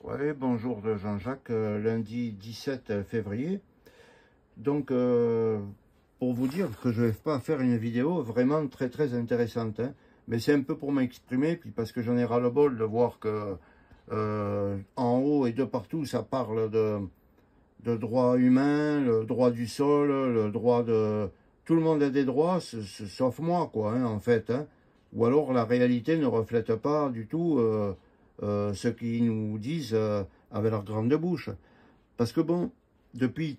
Ouais, bonjour de Jean-Jacques, lundi 17 février. Donc, pour vous dire que je ne vais pas faire une vidéo vraiment très intéressante, hein. Mais c'est un peu pour m'exprimer, puis parce que j'en ai ras-le-bol de voir que en haut et de partout, ça parle de droits humains, le droit du sol, le droit de... Tout le monde a des droits, sauf moi, quoi, hein, en fait, hein. Ou alors la réalité ne reflète pas du tout ce qu'ils nous disent avec leur grande bouche. Parce que bon, depuis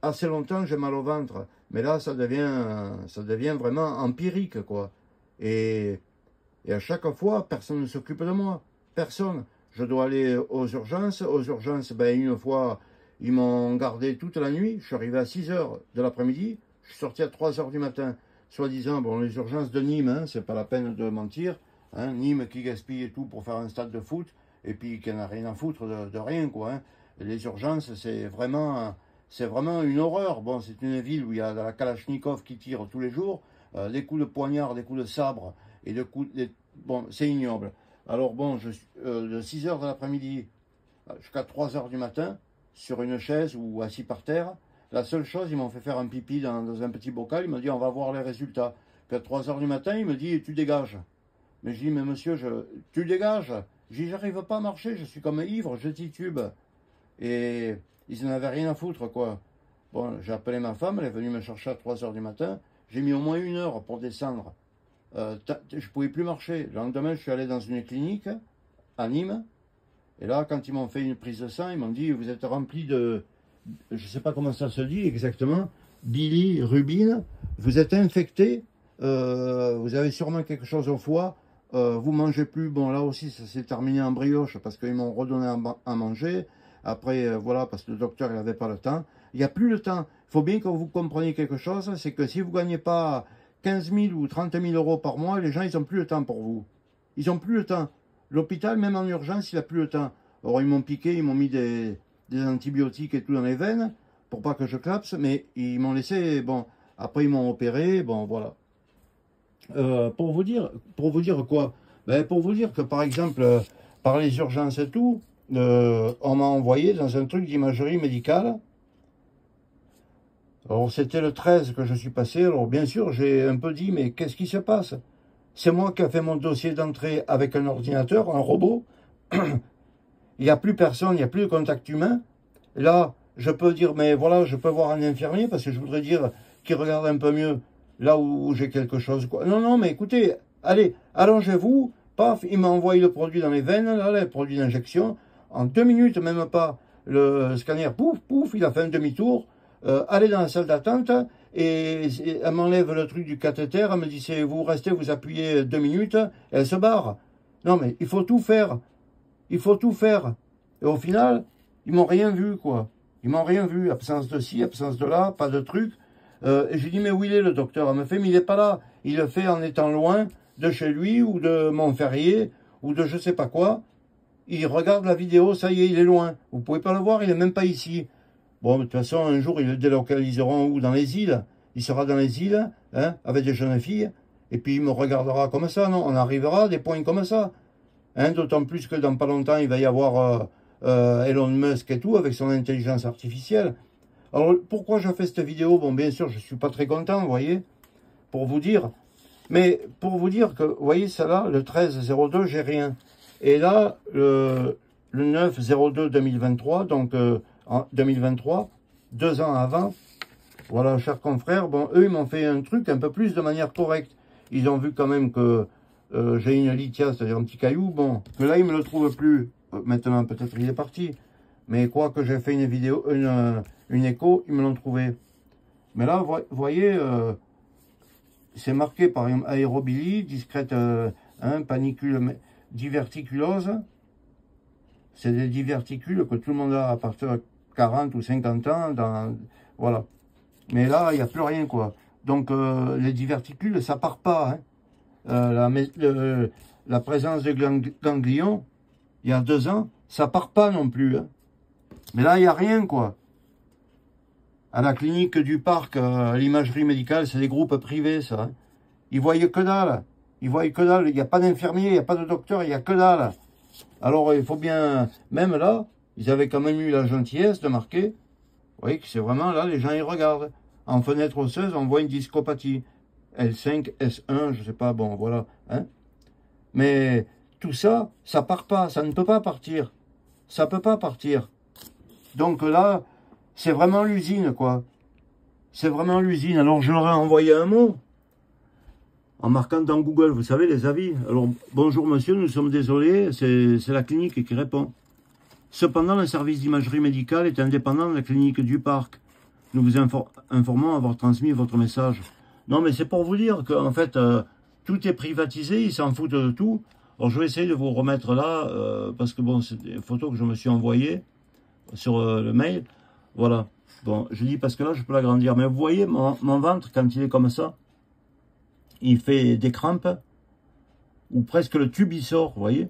assez longtemps, j'ai mal au ventre. Mais là, ça devient vraiment empirique, quoi. Et à chaque fois, personne ne s'occupe de moi. Personne. Je dois aller aux urgences. Aux urgences, ben, une fois, ils m'ont gardé toute la nuit. Je suis arrivé à 6 heures de l'après-midi. Je suis sorti à 3 heures du matin. Soi-disant, bon, les urgences de Nîmes, hein, c'est pas la peine de mentir. Hein, Nîmes qui gaspille tout pour faire un stade de foot. Et puis qui n'a rien à foutre de rien, quoi. Hein. Les urgences, c'est vraiment une horreur. Bon, c'est une ville où il y a la Kalachnikov qui tire tous les jours. Des coups de poignard, des coups de sabre. Et bon, c'est ignoble. Alors bon, de 6 heures de l'après-midi jusqu'à 3 heures du matin, sur une chaise ou assis par terre, la seule chose, ils m'ont fait faire un pipi dans un petit bocal, ils m'ont dit on va voir les résultats. Puis à 3 heures du matin, il me dit tu dégages. Mais je dis mais monsieur, tu dégages. Je dis j'arrive pas à marcher, je suis comme ivre, je titube. Et ils n'en avaient rien à foutre, quoi. Bon, j'ai appelé ma femme, elle est venue me chercher à 3 heures du matin. J'ai mis au moins 1 heure pour descendre. Je pouvais plus marcher. Le lendemain, je suis allé dans une clinique à Nîmes. Et là, quand ils m'ont fait une prise de sang, ils m'ont dit vous êtes rempli de, je ne sais pas comment ça se dit exactement, bilirubine. Vous êtes infecté. Vous avez sûrement quelque chose au foie. Vous mangez plus. Bon, là aussi, ça s'est terminé en brioche parce qu'ils m'ont redonné à manger. Après, voilà, parce que le docteur n'avait pas le temps. Il n'y a plus le temps. Il faut bien que vous compreniez quelque chose, c'est que si vous ne gagnez pas 15 000 ou 30 000 euros par mois, les gens, ils n'ont plus le temps pour vous. Ils n'ont plus le temps. L'hôpital, même en urgence, il n'a plus le temps. Alors, ils m'ont piqué, ils m'ont mis des antibiotiques et tout dans les veines, pour pas que je clapse, mais ils m'ont laissé, bon, après ils m'ont opéré, bon, voilà. Pour vous dire quoi? Ben, pour vous dire que, par exemple, par les urgences et tout, on m'a envoyé dans un truc d'imagerie médicale. Alors, c'était le 13 que je suis passé. Alors, bien sûr, j'ai un peu dit, mais qu'est-ce qui se passe? C'est moi qui ai fait mon dossier d'entrée avec un ordinateur, un robot. Il n'y a plus personne, il n'y a plus de contact humain. Là, je peux dire, mais voilà, je peux voir un infirmier parce que je voudrais dire qu'il regarde un peu mieux là où j'ai quelque chose, quoi. Non, non, mais écoutez, allez, allongez-vous. Paf, il m'a envoyé le produit dans les veines, là, le produit d'injection. En 2 minutes, même pas, le scanner, pouf, pouf, il a fait un demi-tour. Allez dans la salle d'attente et elle m'enlève le truc du cathéter. Elle me dit, vous restez, vous appuyez 2 minutes, et elle se barre. Non, mais il faut tout faire. Il faut tout faire. Et au final, ils m'ont rien vu, quoi. Ils m'ont rien vu. Absence de ci, absence de là, pas de truc. Et j'ai dit, mais où il est le docteur? Elle me fait, mais il n'est pas là. Il le fait en étant loin de chez lui ou de Montferrier ou de je sais pas quoi. Il regarde la vidéo, ça y est, il est loin. Vous pouvez pas le voir, il est même pas ici. Bon, de toute façon, un jour, ils le délocaliseront où? Dans les îles. Il sera dans les îles, hein, avec des jeunes filles. Et puis, il me regardera comme ça, non? On arrivera à des points comme ça. Hein, d'autant plus que dans pas longtemps, il va y avoir Elon Musk et tout, avec son intelligence artificielle. Alors, pourquoi je fais cette vidéo? Bon, bien sûr, je suis pas très content, vous voyez, pour vous dire. Mais pour vous dire que, vous voyez, ça là, le 13-02, j'ai rien. Et là, le 9-02-2023, donc en 2023, 2 ans avant, voilà, chers confrères, bon, eux, ils m'ont fait un truc un peu plus de manière correcte. Ils ont vu quand même que j'ai une lithiase, c'est-à-dire un petit caillou, bon, que là, ils me le trouvent plus. Maintenant, peut-être il est parti. Mais quoi que j'ai fait une vidéo, une écho, ils me l'ont trouvé. Mais là, vous voyez, c'est marqué par exemple aérobilie, discrète, panicule, diverticulose. C'est des diverticules que tout le monde a à partir de 40 ou 50 ans. Voilà. Mais là, il n'y a plus rien, quoi. Donc, les diverticules, ça part pas. Hein. La présence de ganglions, il y a 2 ans, ça part pas non plus. Hein. Mais là, il n'y a rien, quoi. À la clinique du parc, l'imagerie médicale, c'est des groupes privés, ça. Hein. Ils voyaient que dalle. Ils voyaient que dalle. Il n'y a pas d'infirmier, il n'y a pas de docteur, il n'y a que dalle. Alors, il faut bien... Même là, ils avaient quand même eu la gentillesse de marquer. Vous voyez que c'est vraiment là, les gens ils regardent. En fenêtre osseuse, on voit une discopathie. L5, S1, je sais pas, bon, voilà. Hein. Mais tout ça, ça part pas, ça ne peut pas partir. Ça peut pas partir. Donc là, c'est vraiment l'usine, quoi. C'est vraiment l'usine. Alors, je leur ai envoyé un mot. En marquant dans Google, vous savez, les avis. Alors, bonjour monsieur, nous sommes désolés, c'est la clinique qui répond. Cependant, le service d'imagerie médicale est indépendant de la clinique du parc. Nous vous informons avoir transmis votre message. Non, mais c'est pour vous dire qu'en fait, tout est privatisé, ils s'en foutent de tout. Alors, je vais essayer de vous remettre là, parce que bon, c'est des photos que je me suis envoyées sur le mail. Voilà. Bon, je dis parce que là, je peux l'agrandir. Mais vous voyez, mon ventre, quand il est comme ça, il fait des crampes, ou presque le tube, il sort, vous voyez.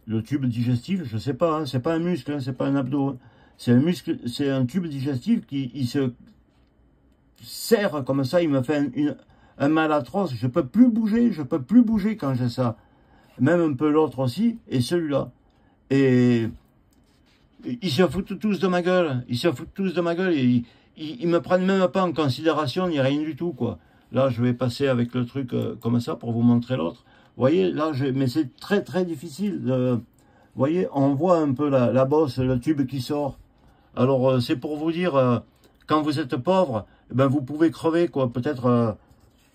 Le tube digestif, je sais pas, hein, c'est pas un muscle, hein, c'est pas un abdos. Hein. C'est un muscle, c'est un tube digestif qui il se serre comme ça, il me fait un mal atroce. Je peux plus bouger quand j'ai ça. Même un peu l'autre aussi, et celui-là. Et ils se foutent tous de ma gueule, et ils me prennent même pas en considération, ni rien du tout, quoi. Là, je vais passer avec le truc comme ça pour vous montrer l'autre. Vous voyez, là, mais c'est très très difficile. Vous voyez, on voit un peu la bosse, le tube qui sort. Alors, c'est pour vous dire, quand vous êtes pauvre, ben, vous pouvez crever, quoi. Peut-être,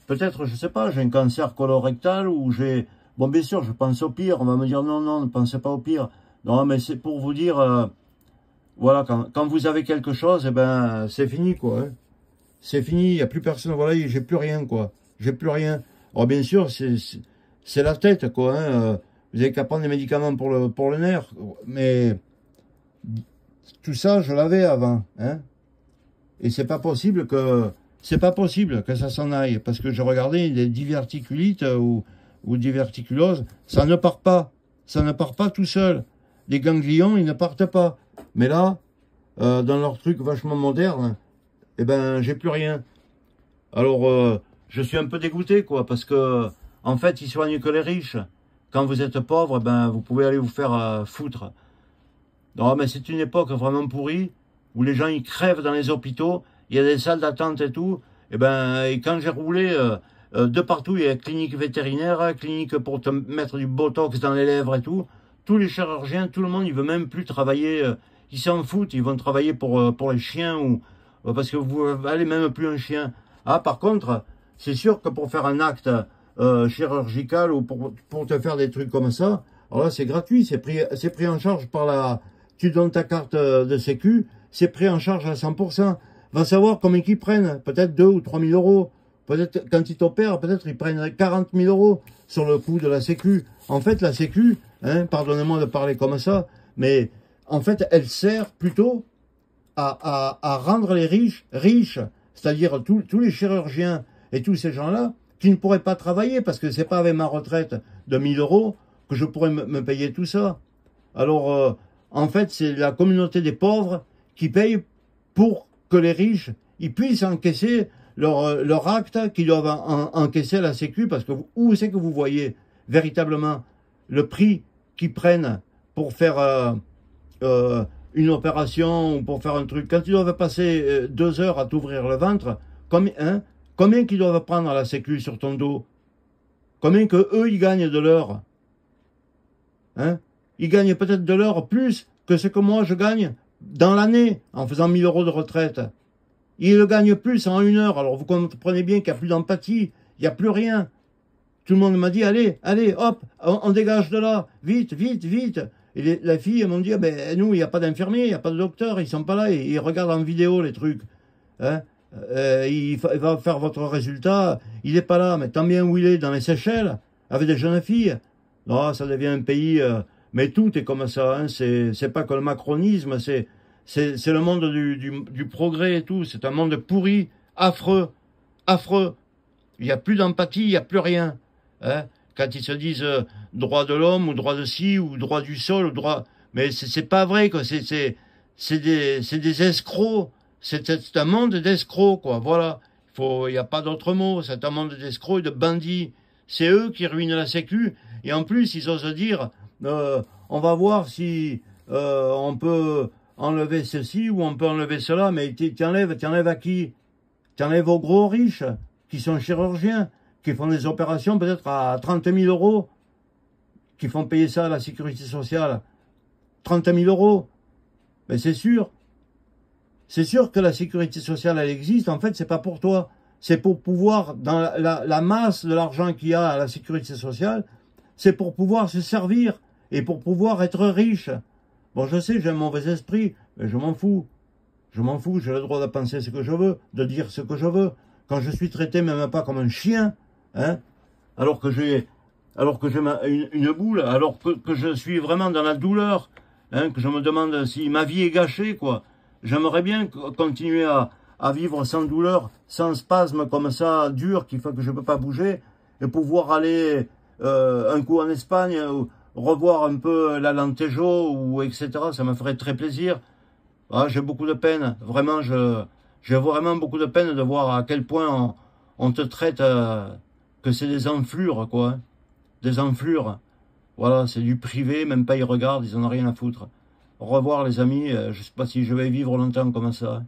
je sais pas, j'ai un cancer colorectal ou j'ai... Bon, bien sûr, je pense au pire. On va me dire, non, non, ne pensez pas au pire. Non, mais c'est pour vous dire, voilà, quand vous avez quelque chose, eh ben, c'est fini, quoi. Hein. C'est fini, il n'y a plus personne, voilà, j'ai plus rien, quoi. J'ai plus rien. Alors, bien sûr, c'est la tête, quoi. Hein. Vous avez qu'à prendre des médicaments pour le nerf. Mais tout ça, je l'avais avant. Hein. Et c'est pas possible que ça s'en aille. Parce que je regardais des diverticulites ou diverticulose, ça ne part pas. Ça ne part pas tout seul. Les ganglions, ils ne partent pas. Mais là, dans leur truc vachement moderne, eh ben, j'ai plus rien. Alors, je suis un peu dégoûté, quoi, parce que, en fait, ils soignent que les riches. Quand vous êtes pauvre, ben, vous pouvez aller vous faire foutre. Non, mais c'est une époque vraiment pourrie, où les gens, ils crèvent dans les hôpitaux, il y a des salles d'attente et tout. Et quand j'ai roulé, de partout, il y a clinique vétérinaire, clinique pour te mettre du botox dans les lèvres et tout. Tous les chirurgiens, tout le monde, il veut même plus travailler, ils s'en foutent, ils vont travailler pour les chiens ou... Parce que vous valez même plus un chien. Ah, par contre, c'est sûr que pour faire un acte chirurgical ou pour te faire des trucs comme ça, alors là, c'est gratuit, c'est pris en charge par la... Tu donnes ta carte de sécu, c'est pris en charge à 100%. Va savoir combien ils prennent, peut-être 2 ou 3 000 euros. Peut-être, quand ils t'opèrent, peut-être ils prennent 40 000 euros sur le coût de la sécu. En fait, la sécu, hein, pardonnez-moi de parler comme ça, mais en fait, elle sert plutôt à rendre les riches, c'est-à-dire tous les chirurgiens et tous ces gens-là qui ne pourraient pas travailler parce que c'est pas avec ma retraite de 1 000 euros que je pourrais me payer tout ça. Alors, en fait, c'est la communauté des pauvres qui paye pour que les riches ils puissent encaisser leur acte qu'ils doivent encaisser à la sécu parce que où c'est que vous voyez véritablement le prix qu'ils prennent pour faire une opération ou pour faire un truc. Quand ils doivent passer 2 heures à t'ouvrir le ventre, combien qu'ils doivent prendre à la sécu sur ton dos? Combien que eux ils gagnent de l'heure? Hein? Ils gagnent peut-être de l'heure plus que ce que moi je gagne dans l'année en faisant 1 000 euros de retraite. Ils le gagnent plus en 1 heure. Alors vous comprenez bien qu'il n'y a plus d'empathie, il n'y a plus rien. Tout le monde m'a dit, allez, hop, on dégage de là, vite, vite, vite. Et les filles m'ont dit, ben, nous, il n'y a pas d'infirmier, il n'y a pas de docteur, ils sont pas là, ils regardent en vidéo les trucs. Hein. Il va faire votre résultat, il n'est pas là, mais tant bien où il est, dans les Seychelles, avec des jeunes filles. Non, ça devient un pays, mais tout est comme ça, hein. C'est pas que le macronisme, c'est le monde du progrès et tout, c'est un monde pourri, affreux, affreux. Il n'y a plus d'empathie, il n'y a plus rien. Hein. Quand ils se disent droit de l'homme ou droit de ci ou droit du sol ou droit, mais c'est pas vrai quoi. C'est des escrocs. C'est un monde d'escrocs quoi. Voilà. Il y a pas d'autre mot. C'est un monde d'escrocs et de bandits. C'est eux qui ruinent la sécu et en plus ils osent dire on va voir si on peut enlever ceci ou on peut enlever cela, mais tu enlèves à qui? Tu enlèves aux gros riches, qui sont chirurgiens, qui font des opérations peut-être à 30 000 euros, qui font payer ça à la sécurité sociale. 30 000 euros. Mais c'est sûr que la sécurité sociale, elle existe. En fait, c'est pas pour toi. C'est pour pouvoir, dans la masse de l'argent qu'il y a à la sécurité sociale, c'est pour pouvoir se servir et pour pouvoir être riche. Bon, je sais, j'ai un mauvais esprit, mais je m'en fous. Je m'en fous, j'ai le droit de penser ce que je veux, de dire ce que je veux. Quand je suis traité même pas comme un chien, hein, alors que j'ai une boule, alors que je suis vraiment dans la douleur, hein, que je me demande si ma vie est gâchée, quoi. J'aimerais bien continuer à vivre sans douleur, sans spasme comme ça, dur, qui fait que je ne peux pas bouger, et pouvoir aller un coup en Espagne, revoir un peu l'Alentejo, ou etc. Ça me ferait très plaisir. Ah, j'ai beaucoup de peine, vraiment, j'ai vraiment beaucoup de peine de voir à quel point on te traite, que c'est des enflures, quoi. Hein. Des enflures. Voilà, c'est du privé, même pas ils regardent, ils en ont rien à foutre. Au revoir les amis, je sais pas si je vais vivre longtemps comme ça.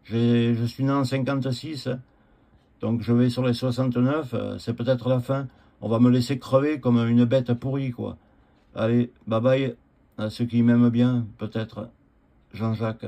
Je suis né en 56, donc je vais sur les 69, c'est peut-être la fin. On va me laisser crever comme une bête pourrie, quoi. Allez, bye bye, à ceux qui m'aiment bien, peut-être. Jean-Jacques.